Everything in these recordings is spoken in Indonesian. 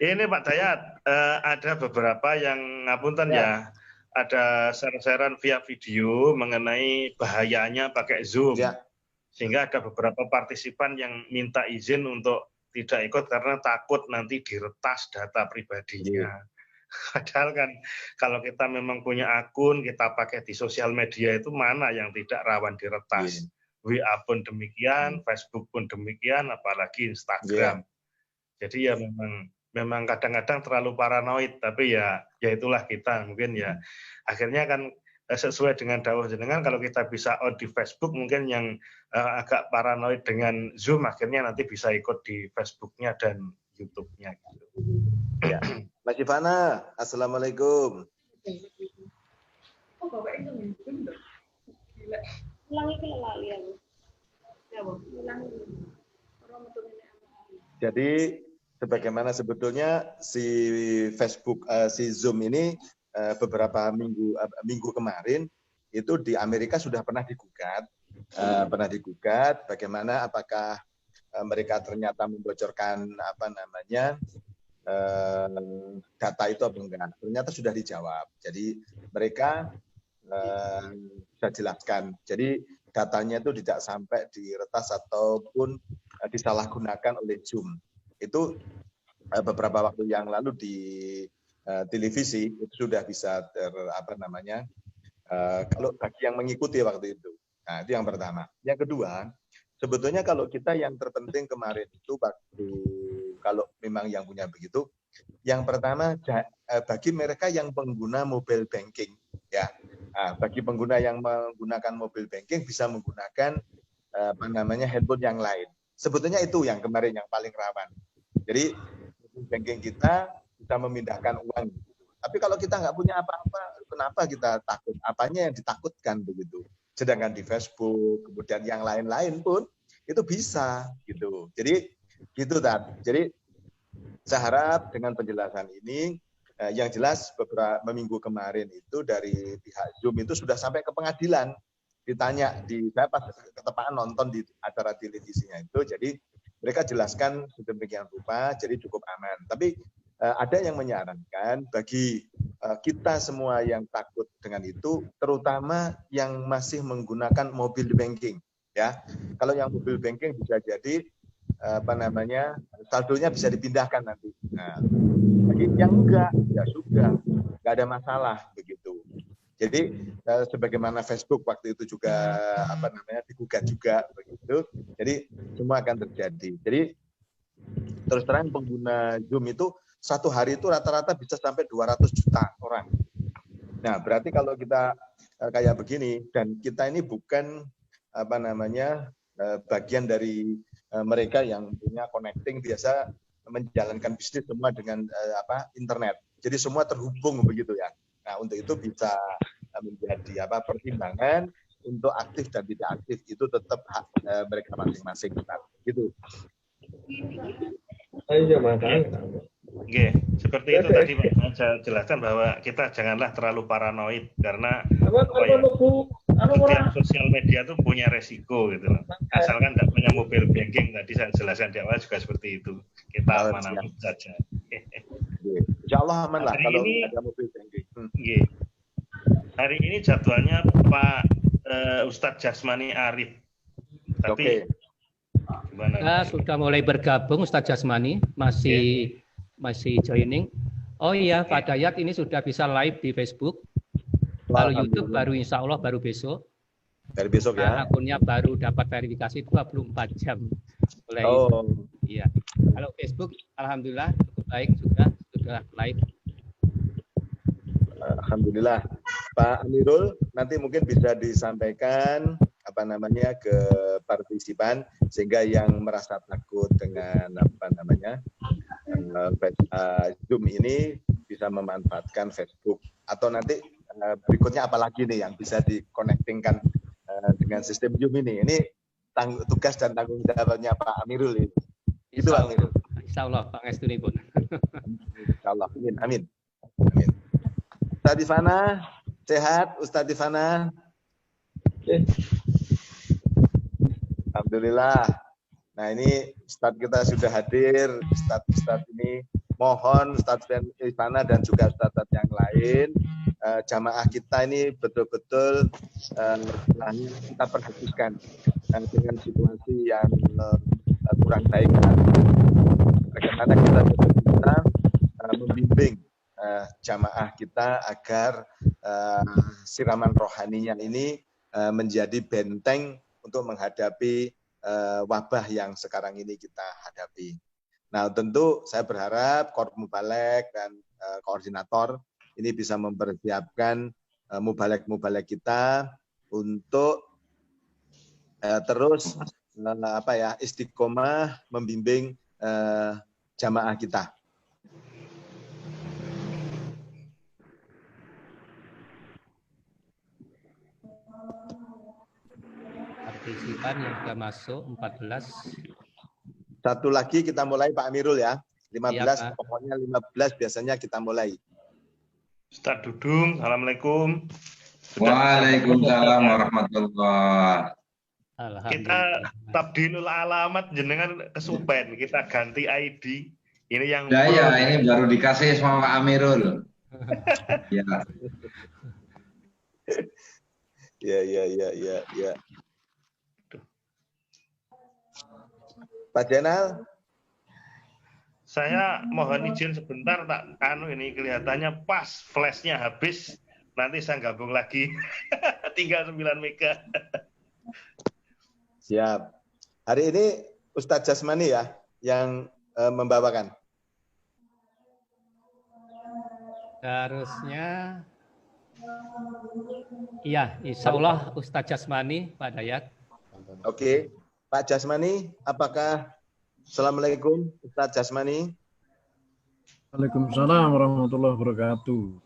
Ini Pak Dayat, ada beberapa yang ngapunten ya, ada share-sharean via video mengenai bahayanya pakai Zoom. Sehingga ada beberapa partisipan yang minta izin untuk tidak ikut karena takut nanti diretas data pribadinya. Padahal kan kalau kita memang punya akun, kita pakai di sosial media itu mana yang tidak rawan diretas. WA pun demikian, Facebook pun demikian, apalagi Instagram. Jadi ya memang kadang-kadang terlalu paranoid, tapi ya itulah kita mungkin ya. Akhirnya kan sesuai dengan dawuh jenengan, kalau kita bisa out di Facebook, mungkin yang agak paranoid dengan Zoom akhirnya nanti bisa ikut di Facebook-nya dan YouTube-nya gitu. Ya. Mas Ivana, assalamualaikum. Oh, bapaknya ulangi ke lalian. Ya, Bu. Ulangi. Jadi sebagaimana sebetulnya si Facebook, si Zoom ini beberapa minggu kemarin itu di Amerika sudah pernah digugat, bagaimana apakah mereka ternyata membocorkan data itu apa enggak? Ternyata sudah dijawab. Jadi mereka bisa jelaskan. Jadi datanya itu tidak sampai diretas ataupun disalahgunakan oleh Zoom. Itu beberapa waktu yang lalu di televisi itu sudah bisa kalau bagi yang mengikuti waktu itu. Nah, itu yang pertama. Yang kedua, sebetulnya kalau kita yang terpenting kemarin itu waktu kalau memang yang punya begitu, yang pertama bagi mereka yang pengguna mobile banking, ya, bagi pengguna yang menggunakan mobile banking bisa menggunakan handphone yang lain. Sebetulnya itu yang kemarin yang paling rawan. Jadi mobile banking kita bisa memindahkan uang. Tapi kalau kita nggak punya apa-apa, kenapa kita takut? Apanya yang ditakutkan begitu? Sedangkan di Facebook, kemudian yang lain-lain pun itu bisa gitu. Jadi gitu Tad. Jadi saya harap dengan penjelasan ini yang jelas beberapa minggu kemarin itu dari pihak Zoom itu sudah sampai ke pengadilan. Ditanya saya pas ketepaan nonton di acara televisinya itu, jadi mereka jelaskan sedemikian rupa, jadi cukup aman. Tapi ada yang menyarankan bagi kita semua yang takut dengan itu, terutama yang masih menggunakan mobile banking, ya. Kalau yang mobile banking bisa jadi saldonya bisa dipindahkan nanti. Nah, bagi yang enggak, ya sudah, enggak ada masalah begitu. Jadi sebagaimana Facebook waktu itu juga digugat juga begitu. Jadi semua akan terjadi. Jadi terus terang pengguna Zoom itu satu hari itu rata-rata bisa sampai 200 juta orang. Nah, berarti kalau kita kayak begini dan kita ini bukan bagian dari mereka yang punya connecting biasa menjalankan bisnis semua dengan internet. Jadi semua terhubung begitu ya. Nah, untuk itu bisa menjadi pertimbangan untuk aktif dan tidak aktif itu tetap hak mereka masing-masing. Gitu. Ayo makan. Oke, seperti itu tadi Pak, saya jelaskan bahwa kita janganlah terlalu paranoid karena setiap sosial media itu punya resiko gitu loh. Asalkan tidak punya mobile banking, tadi saya jelaskan di awal juga seperti itu. Kita aman-aman saja. Insya Allah aman lah kalau ada mobile banking. Hari ini jadwalnya Pak Ustadz Jasmani Arif. Tapi gimana? Sudah mulai bergabung Ustadz Jasmani, masih joining. Oh iya, Pak Dayat ini sudah bisa live di Facebook. Kalau YouTube baru insya Allah baru besok. Dari besok ya. Akunnya baru dapat verifikasi 24 jam. Mulai. Iya. Kalau Facebook, alhamdulillah cukup baik sudah live. Alhamdulillah. Pak Amirul, nanti mungkin bisa disampaikan ke partisipan sehingga yang merasa takut dengan Zoom ini bisa memanfaatkan Facebook atau nanti berikutnya apalagi nih yang bisa dikoneksikan dengan sistem Zoom ini. Ini tugas dan tanggung jawabnya Pak Amirul ini. Itu Pak Amirul. Insyaallah Pak Ngestuni pun. Insyaallah. Amin. Ustaz Ivana, sehat Ustaz Ivana? Alhamdulillah. Nah ini Ustadz kita sudah hadir, Ustadz ini mohon Ustadz Istana dan juga Ustadz yang lain, jamaah kita ini betul-betul kita perhatikan dengan situasi yang kurang baik. Bagaimana kita bisa membimbing jamaah kita agar siraman rohaninya ini menjadi benteng untuk menghadapi wabah yang sekarang ini kita hadapi. Nah, tentu saya berharap Korp Mubalek dan koordinator ini bisa mempersiapkan mubalek-mubalek kita untuk terus istiqomah membimbing jamaah kita. Partisipan yang sudah masuk 14. Satu lagi kita mulai Pak Amirul ya. 15, ya, pokoknya 15 biasanya kita mulai. Ustaz Dudung, Assalamualaikum. Waalaikumsalam warahmatullahi. Kita tabdilul alamat jenengan kesupen, kita ganti ID. Ini yang ini baru dikasih sama Pak Amirul. Ya. Ya. Pak Jenal, saya mohon izin sebentar, ini kelihatannya pas flashnya habis, nanti saya gabung lagi. Tinggal 9 mega. Siap. Hari ini Ustadz Jasmani ya yang membawakan. Harusnya iya, insya Allah Ustadz Jasmani, Pak Dayat. Oke. Pak Jasmani, apakah Assalamualaikum Ustadz Jasmani? Waalaikumsalam warahmatullahi wabarakatuh.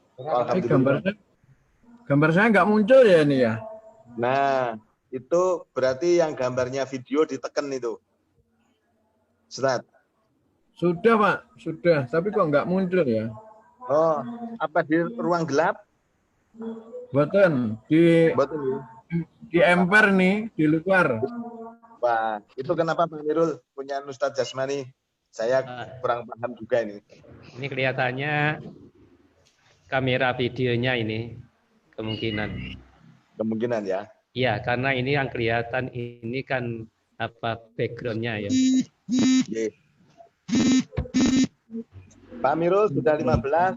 Gambar saya nggak muncul ya ini ya? Nah, itu berarti yang gambarnya video diteken itu. Ustadz. Sudah Pak, sudah. Tapi kok nggak muncul ya? Oh, apa di ruang gelap? Boten, di emper nih, di luar. Wah, itu kenapa Pak Mirul punya Ustadz Jasmani? Saya kurang paham juga ini. Ini kelihatannya kamera videonya ini kemungkinan. Kemungkinan ya? Iya, karena ini yang kelihatan ini kan backgroundnya ya. Pak Mirul sudah 15.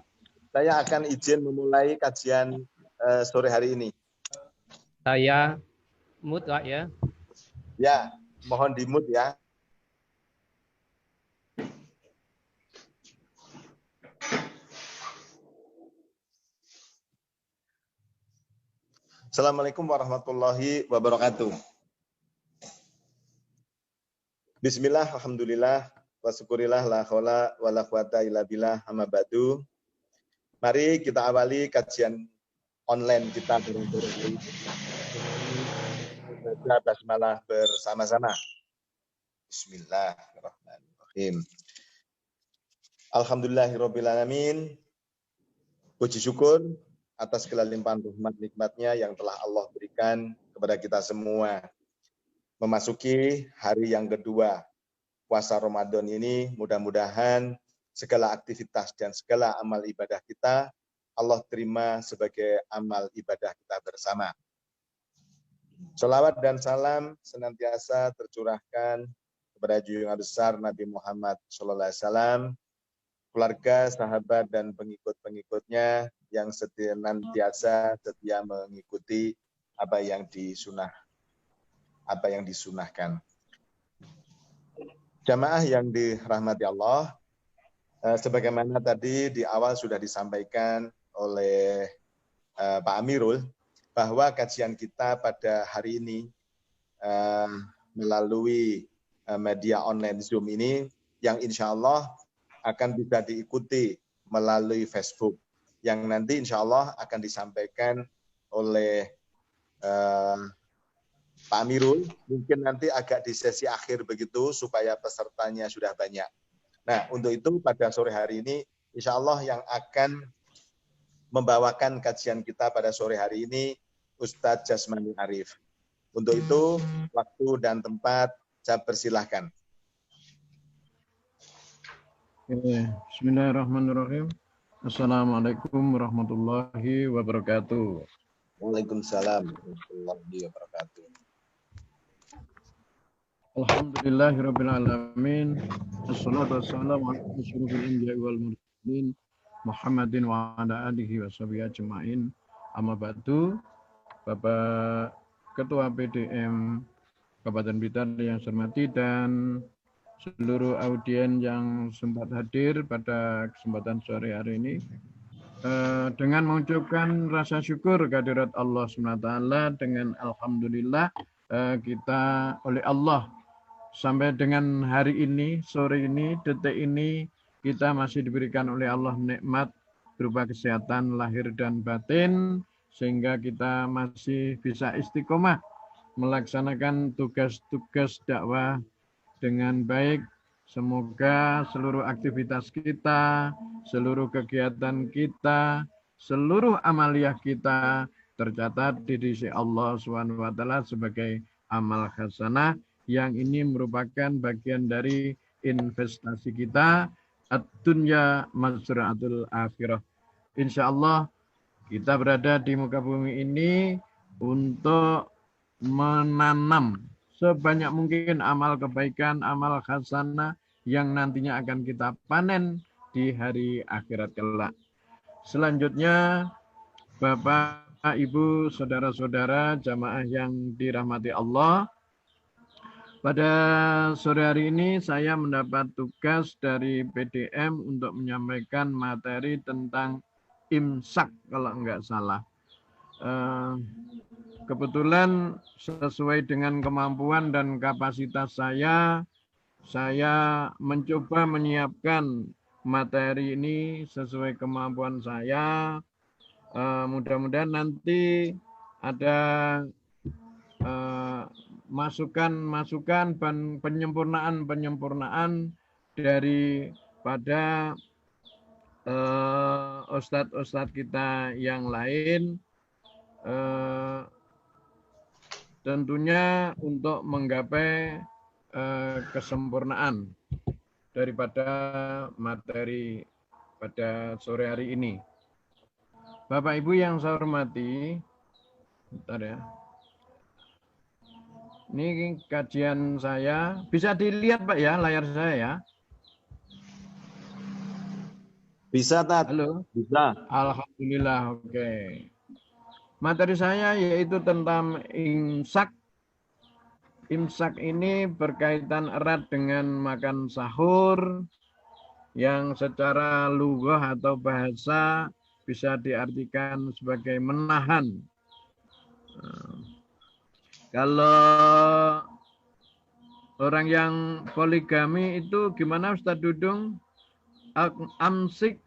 Saya akan izin memulai kajian sore hari ini. Saya mute Pak ya. Ya, mohon di-mute ya. Assalamualaikum warahmatullahi wabarakatuh. Bismillah, alhamdulillah, wa syukurillah, la haula wa la quwata illa billah, amma ba'du. Mari kita awali kajian online kita baca basmalah bersama-sama. Bismillahirrahmanirrahim. Alhamdulillahirabbil alamin. Puji syukur atas segala limpahan rahmat nikmatnya yang telah Allah berikan kepada kita semua. Memasuki hari yang kedua puasa Ramadan ini, mudah-mudahan segala aktivitas dan segala amal ibadah kita Allah terima sebagai amal ibadah kita bersama. Shalawat dan salam senantiasa tercurahkan kepada junjungan besar Nabi Muhammad SAW, keluarga, sahabat, dan pengikut-pengikutnya yang senantiasa setia mengikuti apa yang disunahkan. Jamaah yang dirahmati Allah, sebagaimana tadi di awal sudah disampaikan oleh Pak Amirul, bahwa kajian kita pada hari ini melalui media online Zoom ini yang insya Allah akan bisa diikuti melalui Facebook yang nanti insya Allah akan disampaikan oleh Pak Amirul, mungkin nanti agak di sesi akhir begitu supaya pesertanya sudah banyak. Nah, untuk itu pada sore hari ini insya Allah yang akan membawakan kajian kita pada sore hari ini Ustadz Jasmani Arif. Untuk itu waktu dan tempat saya persilahkan. Bismillahirrahmanirrahim. Assalamualaikum warahmatullahi wabarakatuh. Waalaikumsalam warahmatullahi wabarakatuh. Alhamdulillahirabbil alamin. Wassalatu wassalamu ala asyrofil anbiya'i wal mursalin Muhammadin wa ala alihi washabihi ajmain. Amma ba'du. Bapak Ketua PDM Kabupaten Blitar yang saya hormati dan seluruh audien yang sempat hadir pada kesempatan sore hari ini, dengan mengucapkan rasa syukur kehadirat Allah SWT, dengan alhamdulillah kita oleh Allah sampai dengan hari ini, sore ini, detik ini, kita masih diberikan oleh Allah nikmat berupa kesehatan lahir dan batin, sehingga kita masih bisa istiqomah melaksanakan tugas-tugas dakwah dengan baik. Semoga seluruh aktivitas kita, seluruh kegiatan kita, seluruh amaliyah kita tercatat di sisi Allah SWT sebagai amal hasanah, yang ini merupakan bagian dari investasi kita, ad-dunya mazra'atul akhirah. Insya Allah kita berada di muka bumi ini untuk menanam sebanyak mungkin amal kebaikan, amal hasanah yang nantinya akan kita panen di hari akhirat kelak. Selanjutnya, Bapak, Ibu, saudara-saudara, jamaah yang dirahmati Allah, pada sore hari ini saya mendapat tugas dari PDM untuk menyampaikan materi tentang imsak kalau enggak salah. Kebetulan sesuai dengan kemampuan dan kapasitas saya mencoba menyiapkan materi ini sesuai kemampuan saya. Mudah-mudahan nanti ada masukan-masukan dan penyempurnaan daripada ustadz-ustadz kita yang lain, tentunya untuk menggapai kesempurnaan daripada materi pada sore hari ini. Bapak Ibu yang saya hormati, bentar ya. Ini kajian saya, bisa dilihat Pak ya layar saya ya? Bisa, Tat? Halo? Bisa. Alhamdulillah, oke. Materi saya yaitu tentang imsak. Imsak ini berkaitan erat dengan makan sahur, yang secara lughah atau bahasa bisa diartikan sebagai menahan. Kalau orang yang poligami itu gimana Ustadz Dudung? Amsik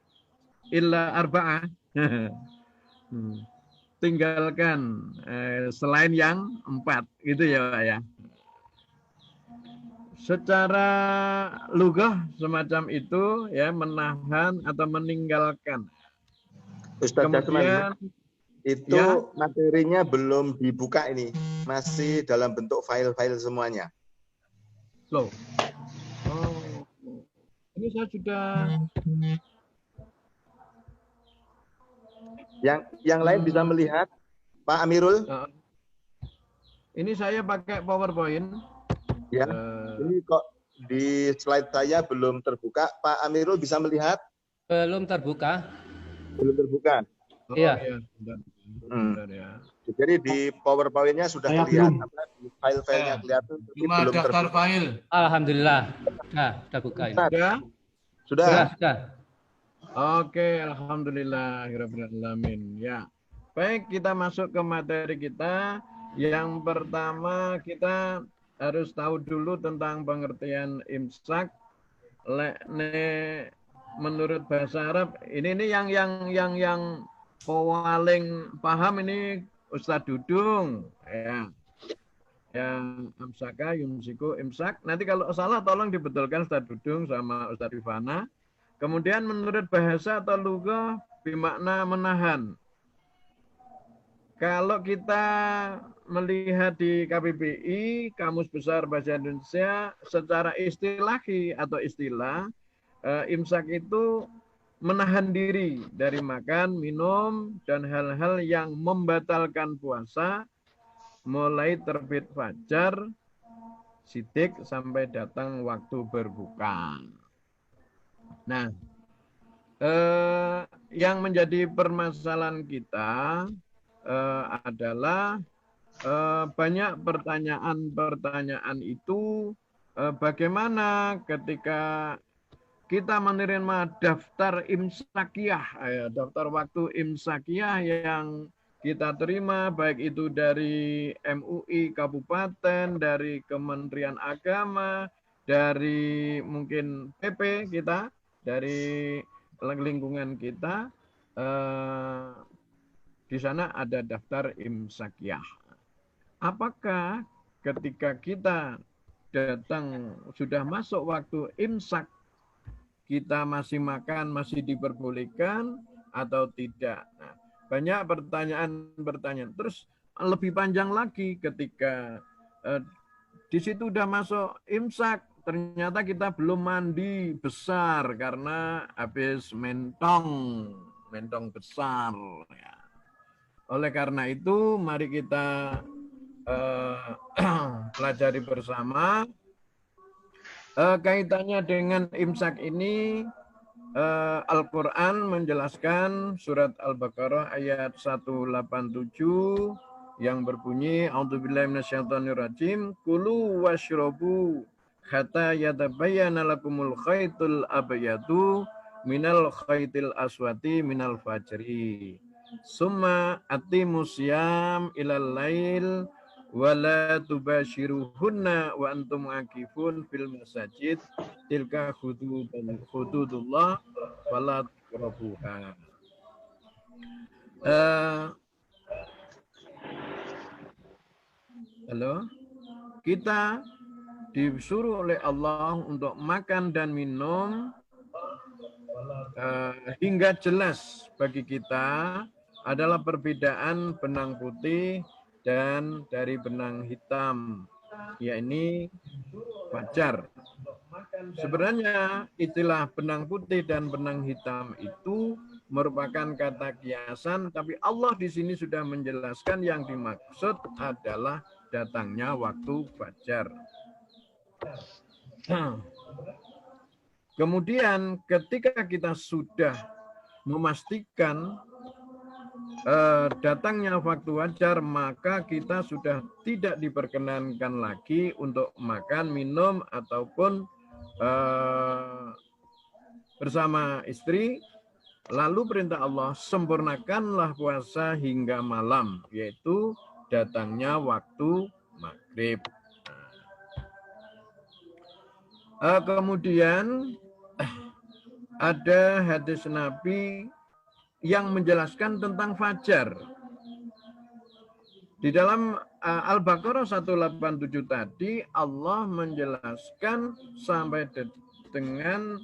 illa arba'ah. Tinggalkan selain yang 4, gitu ya Pak ya. Secara lughah semacam itu ya, menahan atau meninggalkan. Ustadz Kemudian itu ya, materinya belum dibuka ini, masih dalam bentuk file-file semuanya. Loh. Oh. Ini saya sudah. Yang lain bisa melihat, Pak Amirul? Ini saya pakai PowerPoint. Ya. Ini kok di slide saya belum terbuka. Pak Amirul bisa melihat? Belum terbuka. Belum terbuka. Oh, iya. Ya. Bentar, ya. Jadi di PowerPoint-nya sudah kelihatan, file-filenya kelihatan. Cuma belum daftar terbuka. file. Alhamdulillah. Nah, sudah buka ini. Sudah. Oke, alhamdulillahirrahmanirrahim. Ya. Baik, kita masuk ke materi kita. Yang pertama kita harus tahu dulu tentang pengertian imsak. Menurut bahasa Arab, ini yang paling paham ini Ustadz Dudung, ya. Yang amsaka, yumsiku, imsak. Nanti kalau salah tolong dibetulkan Ustadz Dudung sama Ustadz Rifana. Kemudian menurut bahasa atau lughah bermakna menahan. Kalau kita melihat di KBBI, Kamus Besar Bahasa Indonesia, secara istilahi atau istilah, imsak itu menahan diri dari makan, minum, dan hal-hal yang membatalkan puasa, mulai terbit fajar, sidik, sampai datang waktu berbuka. Nah, yang menjadi permasalahan kita adalah banyak pertanyaan-pertanyaan itu bagaimana ketika kita menerima daftar imsakiyah, daftar waktu imsakiyah yang kita terima, baik itu dari MUI Kabupaten, dari Kementerian Agama, dari mungkin PP kita, dari lingkungan kita, di sana ada daftar imsakiyah. Apakah ketika kita datang sudah masuk waktu imsak, kita masih makan, masih diperbolehkan atau tidak? Nah, banyak pertanyaan-pertanyaan. Terus lebih panjang lagi ketika di situ udah masuk imsak, ternyata kita belum mandi besar karena habis mentong besar. Ya. Oleh karena itu, mari kita pelajari bersama kaitannya dengan imsak ini. Al-Quran menjelaskan surat Al-Baqarah ayat 187 yang berbunyi A'udzubillahi minasyaitonirrajim kulu washrobu hatta yatabayyana lakumul khaitul abyadu minal khaitil aswati minal fajri summa atimus syam ilal lail wala tubashiruhunna wa antum akifun fil masajid tilka hududullah wala taqrabuha. Halo, kita disuruh oleh Allah untuk makan dan minum hingga jelas bagi kita adalah perbedaan benang putih dan dari benang hitam, yakni fajar. Sebenarnya istilah benang putih dan benang hitam itu merupakan kata kiasan, tapi Allah di sini sudah menjelaskan yang dimaksud adalah datangnya waktu fajar. Kemudian ketika kita sudah memastikan datangnya waktu fajar, maka kita sudah tidak diperkenankan lagi untuk makan, minum, ataupun bersama istri. Lalu perintah Allah, sempurnakanlah puasa hingga malam, yaitu datangnya waktu maghrib. Kemudian ada hadis Nabi yang menjelaskan tentang fajar. Di dalam Al-Baqarah 187 tadi, Allah menjelaskan sampai dengan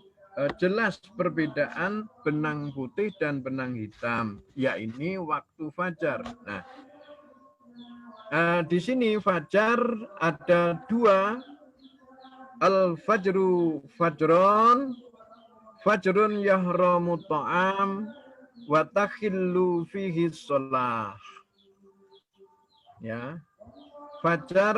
jelas perbedaan benang putih dan benang hitam, yakni waktu fajar. Nah, di sini fajar ada dua, al-fajru fajron, fajrun yahramu ta'am, wa takhillu fihi shalah. Ya. Fajar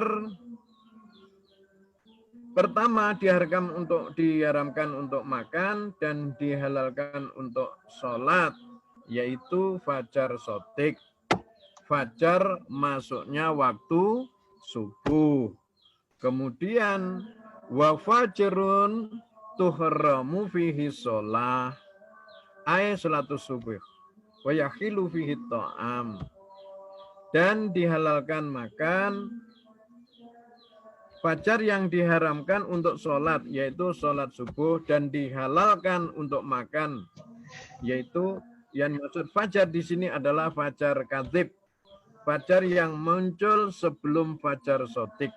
pertama diharamkan untuk makan dan dihalalkan untuk sholat, yaitu fajar sotik. Fajar masuknya waktu subuh. Kemudian wa fajrun tuhramu fihi shalah. Ayat salatus subuh wa yakhilu fihi ta'am, dan dihalalkan makan. Fajar yang diharamkan untuk sholat, yaitu sholat subuh, dan dihalalkan untuk makan, yaitu yang maksud fajar di sini adalah fajar kadzib, fajar yang muncul sebelum fajar sotik.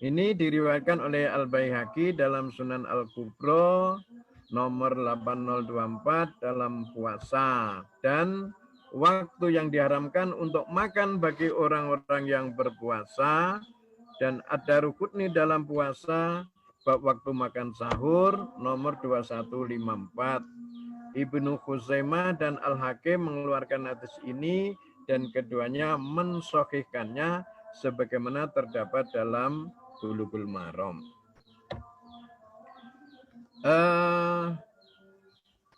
Ini diriwayatkan oleh Al-Baihaqi dalam Sunan Al-Kubra nomor 8024 dalam puasa. Dan waktu yang diharamkan untuk makan bagi orang-orang yang berpuasa, dan ada rukun dalam puasa, bab waktu makan sahur nomor 2154. Ibnu Khuzaimah dan Al-Hakim mengeluarkan hadis ini dan keduanya mensahihkannya sebagaimana terdapat dalam Bulughul Maram.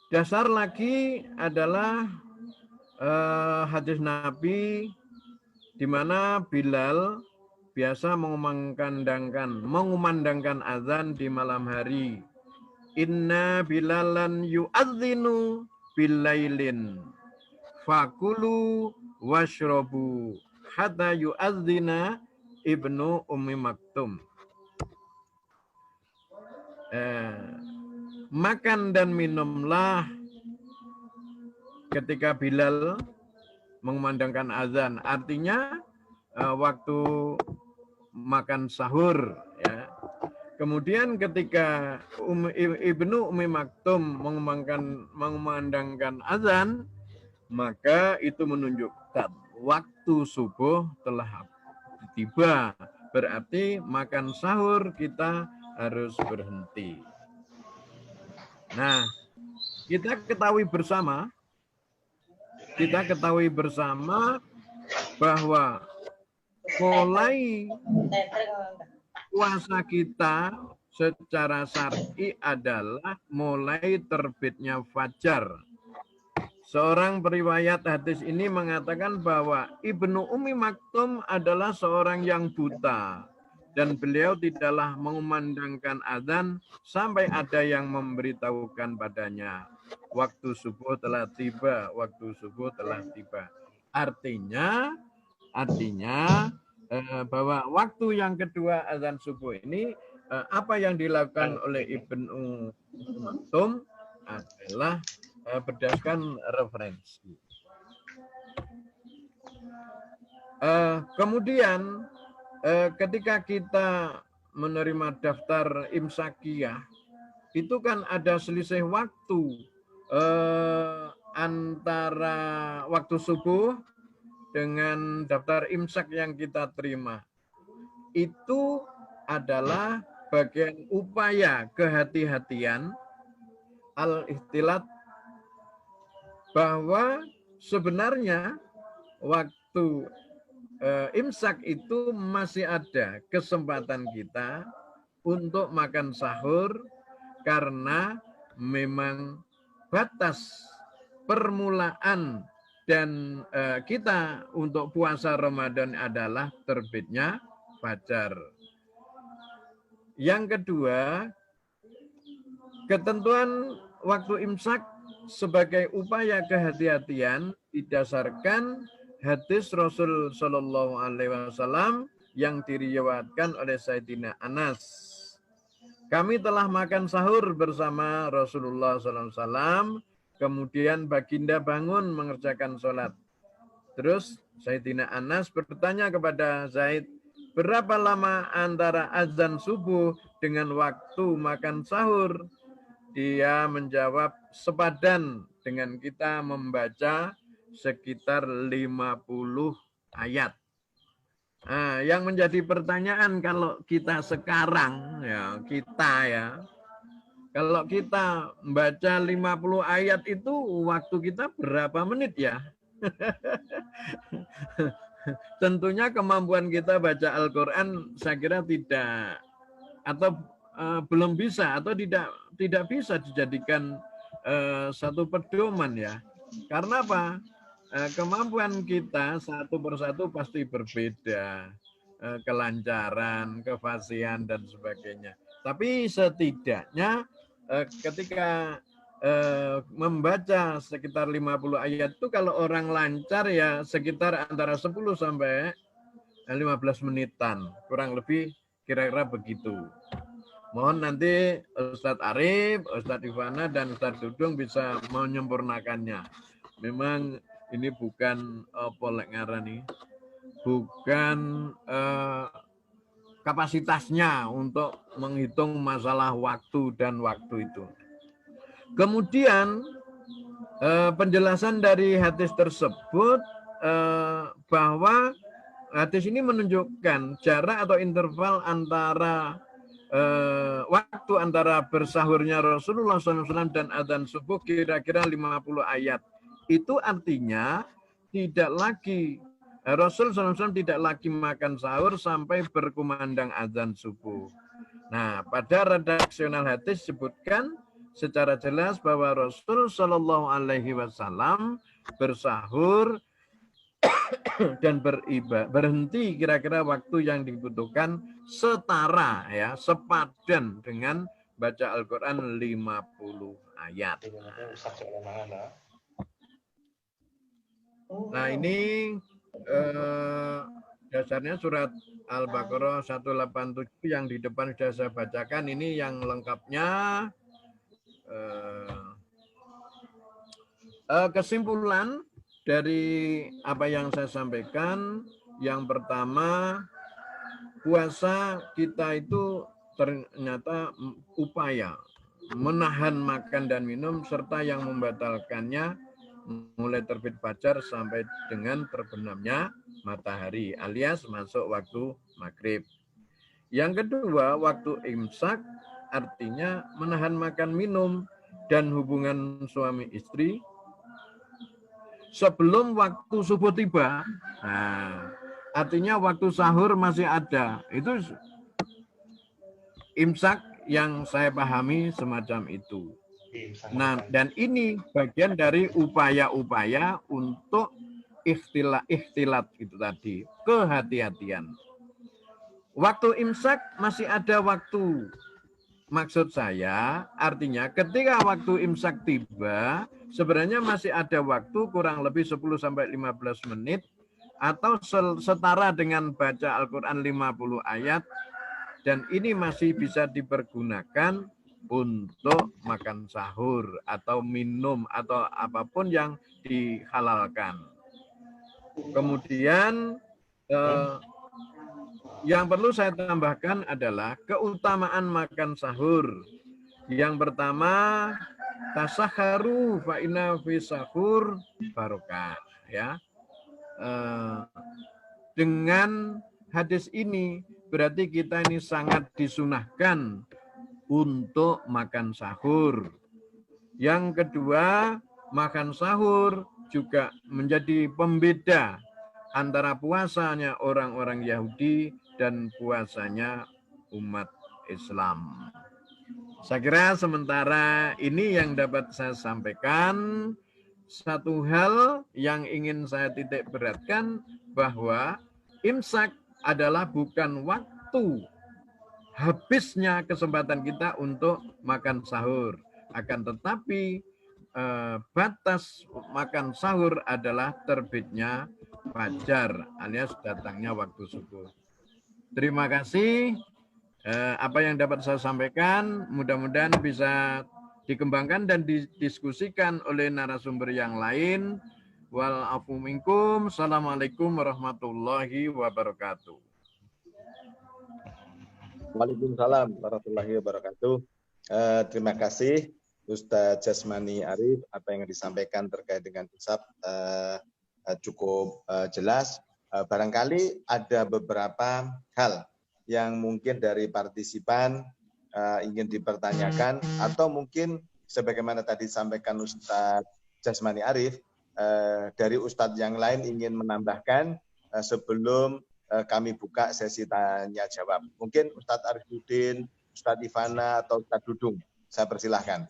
Dasar lagi adalah hadis Nabi di mana Bilal biasa mengumandangkan azan di malam hari. Inna bilalan yu'adzinu bilailin fakulu washrobu hatta yu'adzina Ibnu Ummi Maktum. Makan dan minumlah ketika Bilal mengumandangkan azan. Artinya waktu makan sahur, ya. Kemudian ketika Ibnu Ummi Maktum mengumandangkan azan, maka itu menunjukkan waktu subuh telah tiba. Berarti makan sahur kita harus berhenti. Nah, kita ketahui bersama bahwa mulai puasa kita secara syar'i adalah mulai terbitnya fajar. Seorang periwayat hadis ini mengatakan bahwa Ibnu Ummi Maktum adalah seorang yang buta dan beliau tidaklah mengumandangkan azan sampai ada yang memberitahukan padanya waktu subuh telah tiba, waktu subuh telah tiba. Artinya bahwa waktu yang kedua azan subuh ini apa yang dilakukan oleh Ibnu Maktum adalah berdasarkan referensi. Kemudian ketika kita menerima daftar imsakiyah itu kan ada selisih waktu antara waktu subuh dengan daftar imsak yang kita terima. Itu adalah bagian upaya kehati-hatian al-ihtilat bahwa sebenarnya waktu imsak itu masih ada kesempatan kita untuk makan sahur karena memang batas permulaan dan kita untuk puasa Ramadan adalah terbitnya fajar. Yang kedua, ketentuan waktu imsak sebagai upaya kehati-hatian didasarkan hadis Rasul Shallallahu Alaihi Wasallam yang diriwayatkan oleh Sayyidina Anas. Kami telah makan sahur bersama Rasulullah Sallallahu Alaihi Wasallam. Kemudian baginda bangun mengerjakan sholat. Terus Sayyidina Anas bertanya kepada Zaid, berapa lama antara azan subuh dengan waktu makan sahur? Dia menjawab, sepadan dengan kita membaca sekitar 50 ayat. Nah, yang menjadi pertanyaan kalau kita sekarang, kalau kita membaca 50 ayat itu waktu kita berapa menit ya? Tentunya kemampuan kita baca Al-Quran saya kira tidak atau belum bisa atau tidak bisa dijadikan satu pedoman ya. Karena apa? Kemampuan kita satu persatu pasti berbeda, kelancaran, kefasihan dan sebagainya. Tapi setidaknya ketika membaca sekitar 50 ayat itu kalau orang lancar ya sekitar antara 10 sampai 15 menitan. Kurang lebih kira-kira begitu. Mohon nanti Ustadz Arif, Ustadz Ivana, dan Ustadz Dudung bisa menyempurnakannya. Memang ini bukan bukan kapasitasnya untuk menghitung masalah waktu dan waktu itu. Kemudian penjelasan dari hadis tersebut bahwa hadis ini menunjukkan jarak atau interval antara waktu antara bersahurnya Rasulullah SAW dan adzan subuh kira-kira 50 ayat. Itu artinya tidak lagi Rasul SAW tidak lagi makan sahur sampai berkumandang adzan subuh. Nah, pada redaksional hadis disebutkan secara jelas bahwa Rasul Shallallahu Alaihi Wasallam bersahur dan berhenti kira-kira waktu yang dibutuhkan setara ya, sepadan dengan baca Al-Quran 50 ayat. Nah ini dasarnya surat Al-Baqarah 187 yang di depan sudah saya bacakan. Ini yang lengkapnya. Kesimpulan dari apa yang saya sampaikan, yang pertama, puasa kita itu ternyata upaya menahan makan dan minum serta yang membatalkannya mulai terbit fajar sampai dengan terbenamnya matahari alias masuk waktu maghrib. Yang kedua, waktu imsak artinya menahan makan minum dan hubungan suami istri sebelum waktu subuh tiba. Nah, artinya waktu sahur masih ada. Itu imsak yang saya pahami semacam itu. Nah, dan ini bagian dari upaya-upaya untuk ikhtilat itu tadi, kehati-hatian. Waktu imsak masih ada waktu. Maksud saya, artinya ketika waktu imsak tiba, sebenarnya masih ada waktu kurang lebih 10-15 menit atau setara dengan baca Al-Quran 50 ayat, dan ini masih bisa dipergunakan untuk makan sahur atau minum atau apapun yang dihalalkan. Kemudian yang perlu saya tambahkan adalah keutamaan makan sahur. Yang pertama, tasahharu fa inna fi sahur barokah, ya. Dengan hadis ini berarti kita ini sangat disunahkan untuk makan sahur. Yang kedua, makan sahur juga menjadi pembeda antara puasanya orang-orang Yahudi dan puasanya umat Islam. Saya kira sementara ini yang dapat saya sampaikan. Satu hal yang ingin saya titik beratkan bahwa imsak adalah bukan waktu habisnya kesempatan kita untuk makan sahur. Akan tetapi batas makan sahur adalah terbitnya fajar alias datangnya waktu subuh. Terima kasih. Apa yang dapat saya sampaikan mudah-mudahan bisa dikembangkan dan didiskusikan oleh narasumber yang lain. Wal afu minkum. Assalamualaikum warahmatullahi wabarakatuh. Waalaikumsalam warahmatullahi wabarakatuh. Terima kasih Ustadz Jasmani Arif, apa yang disampaikan terkait dengan hisab cukup jelas. Barangkali ada beberapa hal yang mungkin dari partisipan ingin dipertanyakan atau mungkin sebagaimana tadi disampaikan Ustadz Jasmani Arif, dari Ustadz yang lain ingin menambahkan sebelum kami buka sesi tanya jawab. Mungkin Ustadz Arifuddin, Ustadz Ivana, atau Ustadz Dudung. Saya persilahkan.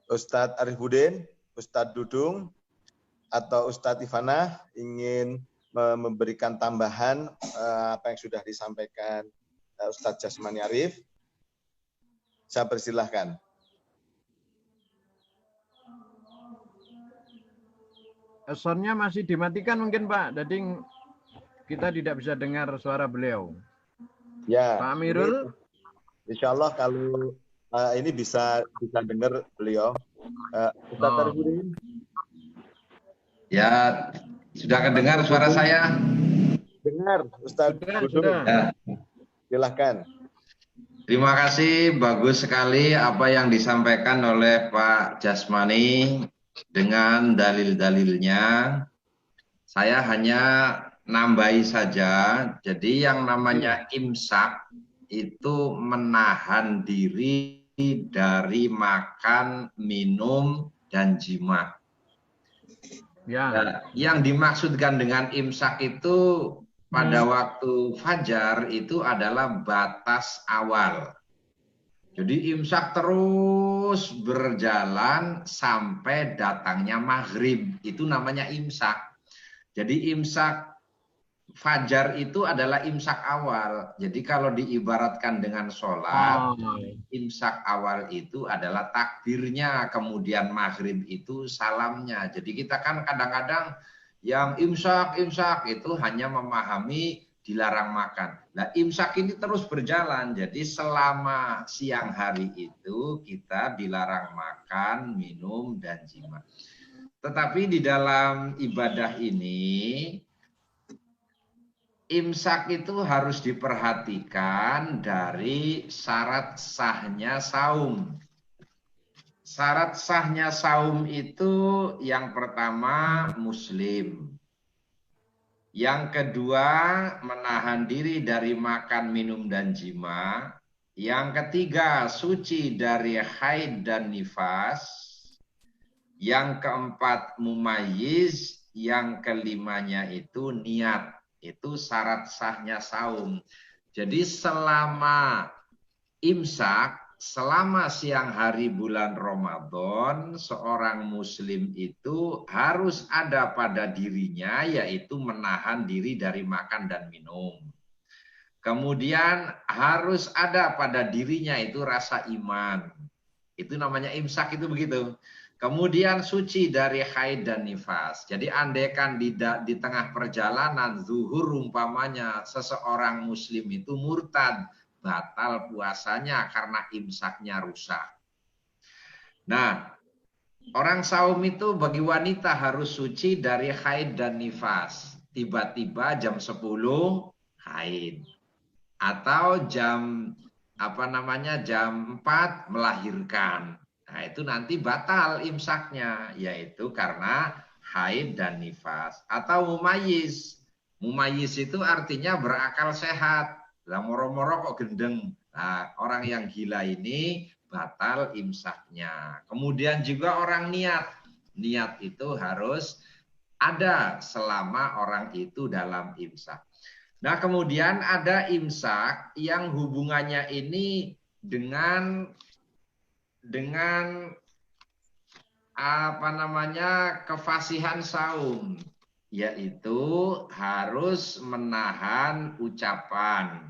Ustadz Arifuddin, Ustadz Dudung, atau Ustadz Ivana ingin memberikan tambahan apa yang sudah disampaikan Ustadz Jasmani Arif. Saya persilahkan. Soundnya masih dimatikan mungkin Pak, jadi kita tidak bisa dengar suara beliau. Ya. Pak Amirul. Insya Allah kalau ini bisa dengar beliau. Ustadz Arifuddin. Ya, sudah kedengar suara saya? Dengar, Ustadz Dudung. Sudah. Silahkan. Terima kasih, bagus sekali apa yang disampaikan oleh Pak Jasmani dengan dalil-dalilnya. Saya hanya nambahi saja, jadi yang namanya imsak itu menahan diri dari makan, minum, dan jima. Ya. Nah, yang dimaksudkan dengan imsak itu pada waktu fajar itu adalah batas awal. Jadi imsak terus berjalan sampai datangnya maghrib. Itu namanya imsak. Jadi imsak fajar itu adalah imsak awal. Jadi kalau diibaratkan dengan sholat, imsak awal itu adalah takbirnya, kemudian maghrib itu salamnya. Jadi kita kan kadang-kadang yang imsak itu hanya memahami dilarang makan. Nah, imsak ini terus berjalan. Jadi selama siang hari itu kita dilarang makan, minum, dan jima. Tetapi di dalam ibadah ini, imsak itu harus diperhatikan dari syarat sahnya saum. Syarat sahnya saum itu yang pertama muslim. Yang kedua menahan diri dari makan, minum, dan jima. Yang ketiga suci dari haid dan nifas. Yang keempat mumayyiz. Yang kelimanya itu niat. Itu syarat sahnya saum. Jadi selama imsak, selama siang hari bulan Ramadan, seorang muslim itu harus ada pada dirinya, yaitu menahan diri dari makan dan minum. Kemudian harus ada pada dirinya itu rasa iman. Itu namanya imsak itu begitu. Kemudian suci dari haid dan nifas. Jadi andaikan di tengah perjalanan zuhur umpamanya seseorang muslim itu murtad, batal puasanya karena imsaknya rusak. Nah, orang saum itu bagi wanita harus suci dari haid dan nifas. Tiba-tiba jam 10 haid. Atau jam jam 4 melahirkan. Nah, itu nanti batal imsaknya, yaitu karena haid dan nifas. Atau mumayyiz. Mumayyiz itu artinya berakal sehat. Lah moro-moro kok gendeng. Nah, orang yang gila ini batal imsaknya. Kemudian juga orang niat. Niat itu harus ada selama orang itu dalam imsak. Nah, kemudian ada imsak yang hubungannya ini dengan kefasihan saum, yaitu harus menahan ucapan.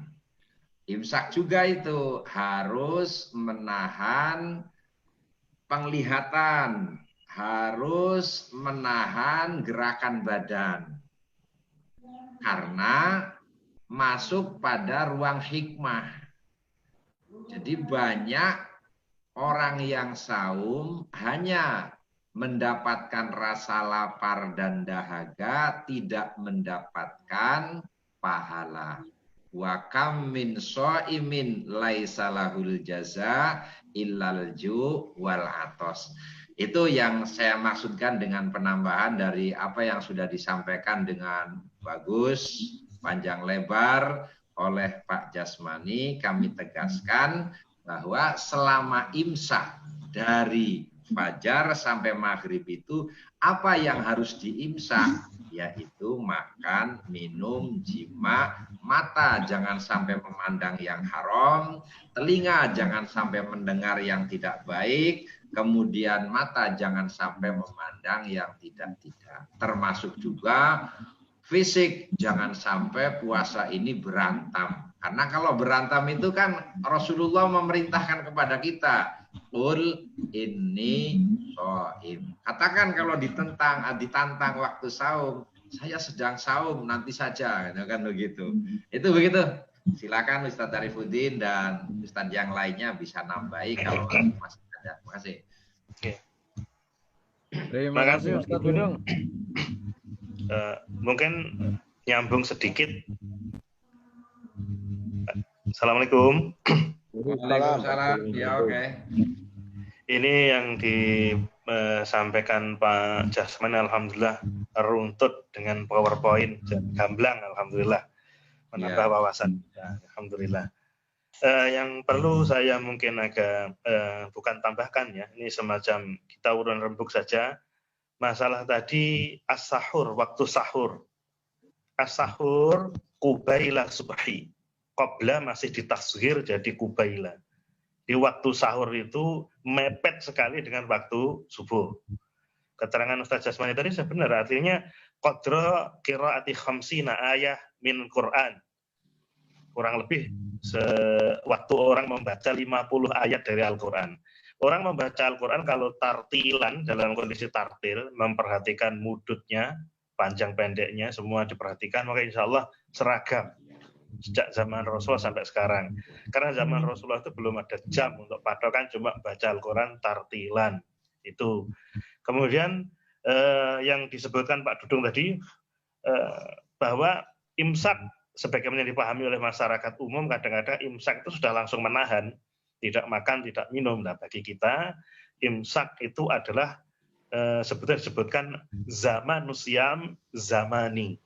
Imsak juga itu harus menahan penglihatan, harus menahan gerakan badan. Karena masuk pada ruang hikmah. Jadi banyak orang yang saum hanya mendapatkan rasa lapar dan dahaga, tidak mendapatkan pahala. Wa kam min shaimin laisa lahul jaza illal ju wal atos. Itu yang saya maksudkan dengan penambahan dari apa yang sudah disampaikan dengan bagus, panjang lebar oleh Pak Jasmani. Kami tegaskan bahwa selama imsak dari fajar sampai maghrib itu apa yang harus diimsak, yaitu makan, minum, jima, mata jangan sampai memandang yang haram, telinga jangan sampai mendengar yang tidak baik, kemudian mata jangan sampai memandang yang tidak-tidak. Termasuk juga fisik, jangan sampai puasa ini berantam. Karena kalau berantam itu kan Rasulullah memerintahkan kepada kita, qul inni shaim. Katakan kalau ditantang waktu saum, saya sedang saum, nanti saja, kan begitu. Itu begitu. Silakan Ustadz Arifuddin dan Ustadz yang lainnya bisa nambahi kalau masih ada. Terima kasih. Terima kasih Ustadz Dudung. Mungkin nyambung sedikit. Assalamualaikum. Waalaikumsalam. Ya, oke. Ini yang disampaikan Pak Jasman, alhamdulillah runtut dengan PowerPoint, gamblang, alhamdulillah menambah wawasan. Ya, alhamdulillah. Yang perlu saya mungkin agak bukan tambahkan ya, ini semacam kita urun rembuk saja. Masalah tadi as-sahur, waktu sahur. As-sahur qubaila subhi. Qabla masih ditasghir jadi qubaila. Di waktu sahur itu mepet sekali dengan waktu subuh. Keterangan Ustaz Jasmani tadi sebenarnya artinya qadra qiraati khamsina ayah min Quran. Kurang lebih waktu orang membaca 50 ayat dari Al-Quran. Orang membaca Al-Quran kalau tartilan, dalam kondisi tartil, memperhatikan mudutnya, panjang pendeknya, semua diperhatikan, maka insya Allah seragam. Sejak zaman Rasulullah sampai sekarang. Karena zaman Rasulullah itu belum ada jam untuk patokan, cuma baca Al-Quran tartilan. Itu. Kemudian yang disebutkan Pak Dudung tadi, bahwa imsak, sebagaimana dipahami oleh masyarakat umum, kadang-kadang imsak itu sudah langsung menahan, tidak makan, tidak minum. Nah, bagi kita, imsak itu adalah sebetulnya disebutkan zamanusyam zamani.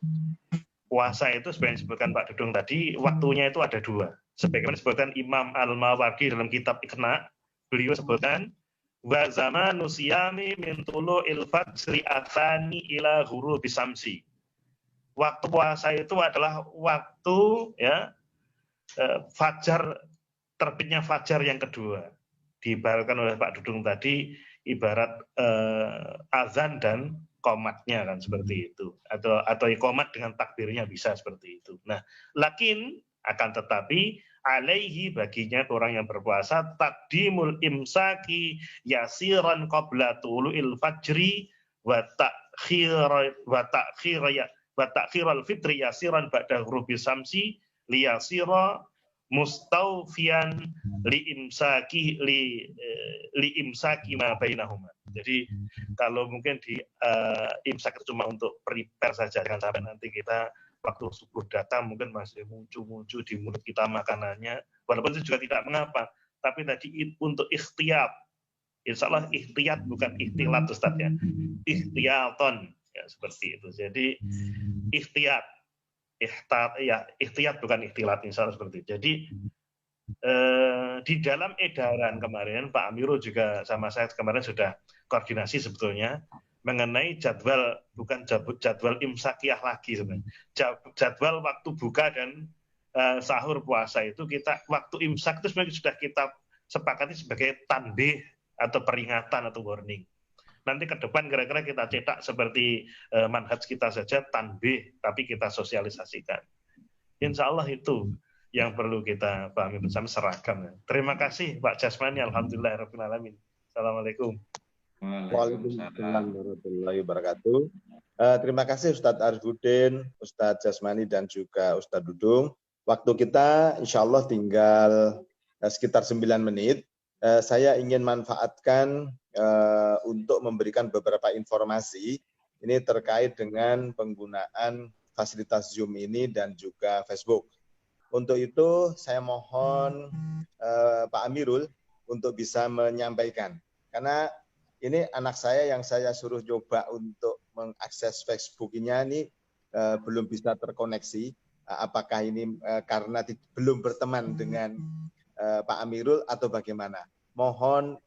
Puasa itu seperti yang disebutkan Pak Dudung tadi, waktunya itu ada dua. Sebagaimana disebutkan Imam Al-Mawardi dalam kitab Iqna, beliau sebutkan wa zamanusyami min tulu'il fajri atsani ila ghurubi samsi. Waktu puasa itu adalah waktu ya fajar, terbitnya fajar yang kedua. Diibaratkan oleh Pak Dudung tadi ibarat azan dan qomatnya kan seperti itu, atau iqomat dengan takbirnya bisa seperti itu. Nah, lakin akan tetapi alaihi baginya orang yang berpuasa taqdimul imsaki yasiran qabla tulu'il fajri wa ta'khiral fitri yasiran ba'da ghurubi samsi liyasira mustawfiyan li imsaki ma bainahuma. Jadi kalau mungkin di imsak itu cuma untuk prepare saja, jangan sampai nanti kita waktu subuh datang mungkin masih muncul di mulut kita makanannya, walaupun itu juga tidak mengapa. Tapi tadi untuk ikhtiyat, insya Allah ikhtiyat bukan ikhtilat Ustaz ya, ikhtiyaton ya seperti itu. Jadi ikhtiyat, ikhtiyat bukan ikhtilat, insya Allah seperti itu. Jadi di dalam edaran kemarin Pak Amirul juga sama saya kemarin sudah koordinasi sebetulnya mengenai jadwal, bukan jadwal imsakiyah lagi sebenarnya, jadwal waktu buka dan sahur puasa itu kita waktu imsak itu sebenarnya sudah kita sepakati sebagai tanbih atau peringatan atau warning. Nanti ke depan kira-kira kita cetak seperti manhaj kita saja tanbih, tapi kita sosialisasikan. Insya Allah itu yang perlu kita pahami bersama, seragam. Terima kasih Pak Jasmani, alhamdulillahirabbil alamin. Assalamualaikum. Waalaikumsalam warahmatullahi wabarakatuh. Terima kasih Ustadz Arifudin, Ustadz Jasmani dan juga Ustadz Dudung. Waktu kita insya Allah tinggal sekitar 9 menit. Saya ingin manfaatkan untuk memberikan beberapa informasi ini terkait dengan penggunaan fasilitas Zoom ini dan juga Facebook. Untuk itu saya mohon Pak Amirul untuk bisa menyampaikan, karena ini anak saya yang saya suruh coba untuk mengakses Facebook-nya ini belum bisa terkoneksi. Apakah ini karena belum berteman dengan Pak Amirul atau bagaimana? Mohon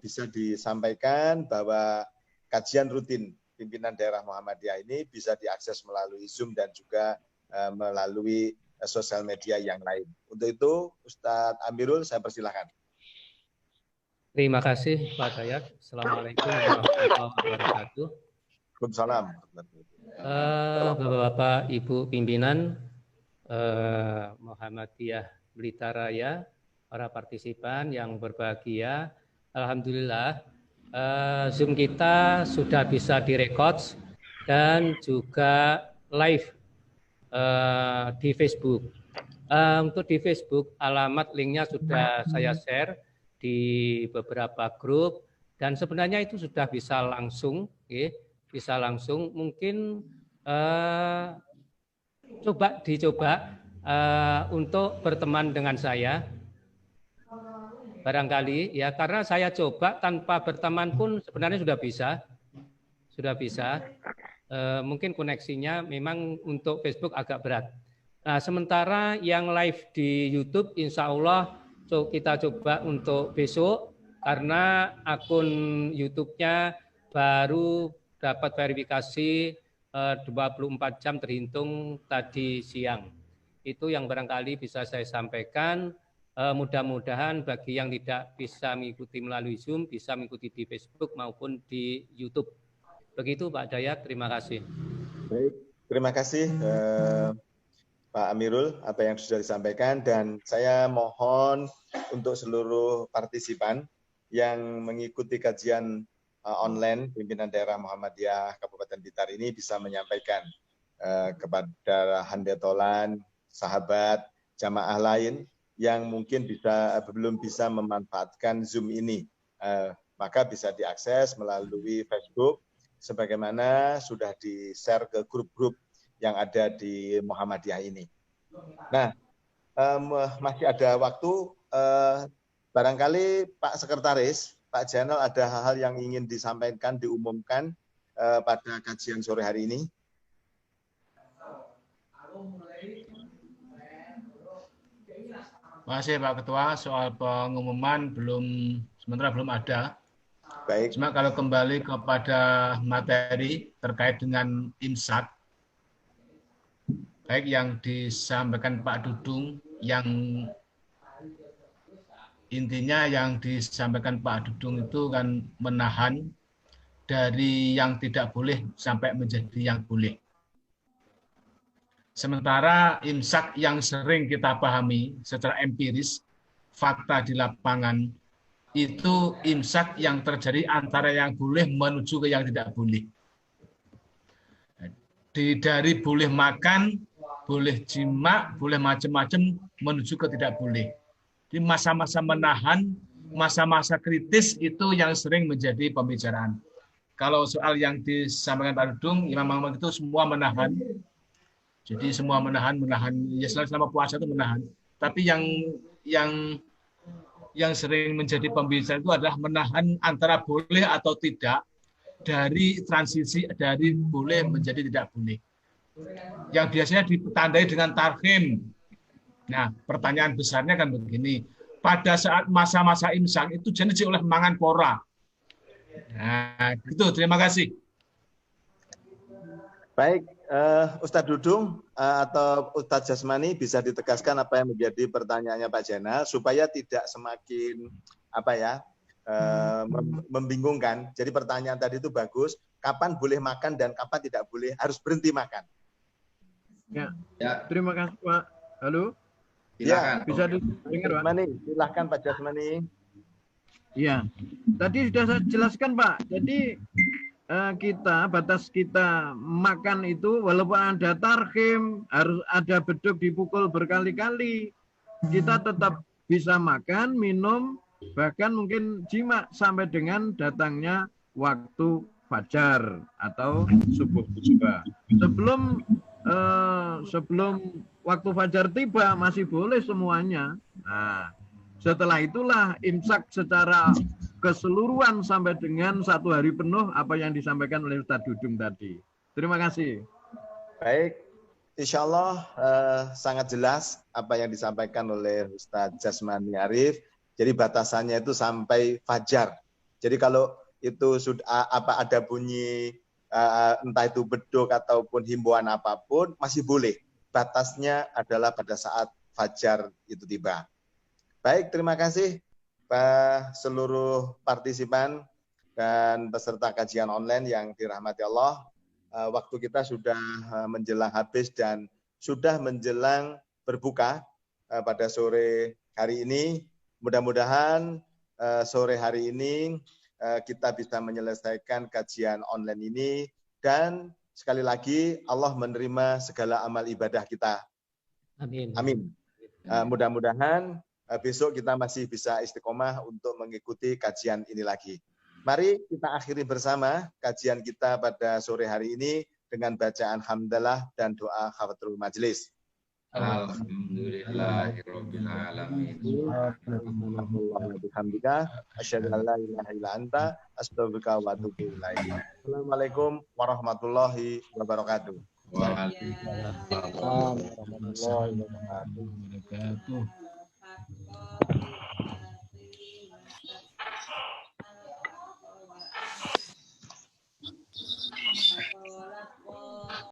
bisa disampaikan bahwa kajian rutin pimpinan daerah Muhammadiyah ini bisa diakses melalui Zoom dan juga melalui sosial media yang lain. Untuk itu, Ustadz Amirul, saya persilahkan. Terima kasih Pak Dayat. Assalamualaikum warahmatullahi wabarakatuh. Waalaikumsalam. Bapak-bapak, Ibu pimpinan Muhammadiyah Blitar Raya, para partisipan yang berbahagia, alhamdulillah Zoom kita sudah bisa direkod dan juga live di Facebook. Untuk di Facebook, alamat linknya sudah saya share di beberapa grup dan sebenarnya itu sudah bisa langsung, bisa langsung. Mungkin dicoba untuk berteman dengan saya. barangkali ya, karena saya coba tanpa berteman pun sebenarnya sudah bisa. Mungkin koneksinya memang untuk Facebook agak berat. Nah, sementara yang live di YouTube insya Allah kita coba untuk besok, karena akun YouTube-nya baru dapat verifikasi 24 jam terhitung tadi siang. Itu yang barangkali bisa saya sampaikan. Mudah-mudahan bagi yang tidak bisa mengikuti melalui Zoom, bisa mengikuti di Facebook maupun di YouTube. Begitu Pak Dayat, terima kasih. Baik, terima kasih Pak Amirul apa yang sudah disampaikan, dan saya mohon untuk seluruh partisipan yang mengikuti kajian online pimpinan daerah Muhammadiyah Kabupaten Blitar ini bisa menyampaikan kepada handetolan, sahabat, jamaah lain yang mungkin belum bisa memanfaatkan Zoom ini, maka bisa diakses melalui Facebook sebagaimana sudah di-share ke grup-grup yang ada di Muhammadiyah ini. Nah, masih ada waktu, barangkali Pak Sekretaris, Pak Jainal ada hal-hal yang ingin disampaikan, diumumkan pada kajian sore hari ini. Terima kasih Pak Ketua, soal pengumuman sementara belum ada. Baik. Cuma kalau kembali kepada materi terkait dengan imsak, baik yang disampaikan Pak Dudung, yang intinya yang disampaikan Pak Dudung itu kan menahan dari yang tidak boleh sampai menjadi yang boleh. Sementara imsak yang sering kita pahami secara empiris, fakta di lapangan, itu imsak yang terjadi antara yang boleh menuju ke yang tidak boleh. Dari boleh makan, boleh jima, boleh macam-macam menuju ke tidak boleh. Di masa-masa menahan, masa-masa kritis itu yang sering menjadi pembicaraan. Kalau soal yang disampaikan Pak Dudung, Imam Muhammad itu semua menahan. Jadi semua menahan, ya selama puasa itu menahan. Tapi yang sering menjadi pembicaraan itu adalah menahan antara boleh atau tidak dari transisi dari boleh menjadi tidak boleh. Yang biasanya ditandai dengan tarhim. Nah, pertanyaan besarnya kan begini. Pada saat masa-masa imsak itu jenis oleh mangan pora. Nah, itu. Terima kasih. Baik, Ustadz Dudung atau Ustadz Jasmani bisa ditegaskan apa yang menjadi pertanyaannya Pak Jainal supaya tidak semakin membingungkan. Jadi pertanyaan tadi itu bagus, kapan boleh makan dan kapan tidak boleh, harus berhenti makan. Ya. Terima kasih Pak. Halo? Ya, bisa didengar Pak? Silahkan Pak Jasmani. Iya, tadi sudah saya jelaskan Pak. Jadi batas kita makan itu walaupun ada tarhim, harus ada beduk dipukul berkali-kali, kita tetap bisa makan, minum, bahkan mungkin jima sampai dengan datangnya waktu fajar atau subuh juga. Sebelum waktu fajar tiba masih boleh semuanya. Nah, setelah itulah imsak secara keseluruhan sampai dengan 1 hari penuh apa yang disampaikan oleh Ustadz Dudung tadi. Terima kasih. Baik, insya Allah sangat jelas apa yang disampaikan oleh Ustadz Jasmani Arif. Jadi batasannya itu sampai fajar. Jadi kalau itu sudah ada bunyi entah itu beduk ataupun himbauan apapun masih boleh. Batasnya adalah pada saat fajar itu tiba. Baik, terima kasih Pak seluruh partisipan dan peserta kajian online yang dirahmati Allah. Waktu kita sudah menjelang habis dan sudah menjelang berbuka pada sore hari ini. Mudah-mudahan sore hari ini kita bisa menyelesaikan kajian online ini dan sekali lagi Allah menerima segala amal ibadah kita. Amin. Amin. Mudah-mudahan besok kita masih bisa istiqomah untuk mengikuti kajian ini lagi. Mari kita akhiri bersama kajian kita pada sore hari ini dengan bacaan hamdalah dan doa khafatul majlis. Alhamdulillahirabbil alamin. Alhamdulillah. Asyhadu an la ilaha illa anta astaghfiruka wa atubu ilaik. Assalamualaikum warahmatullahi wabarakatuh. Waalaikumsalam warahmatullahi wabarakatuh.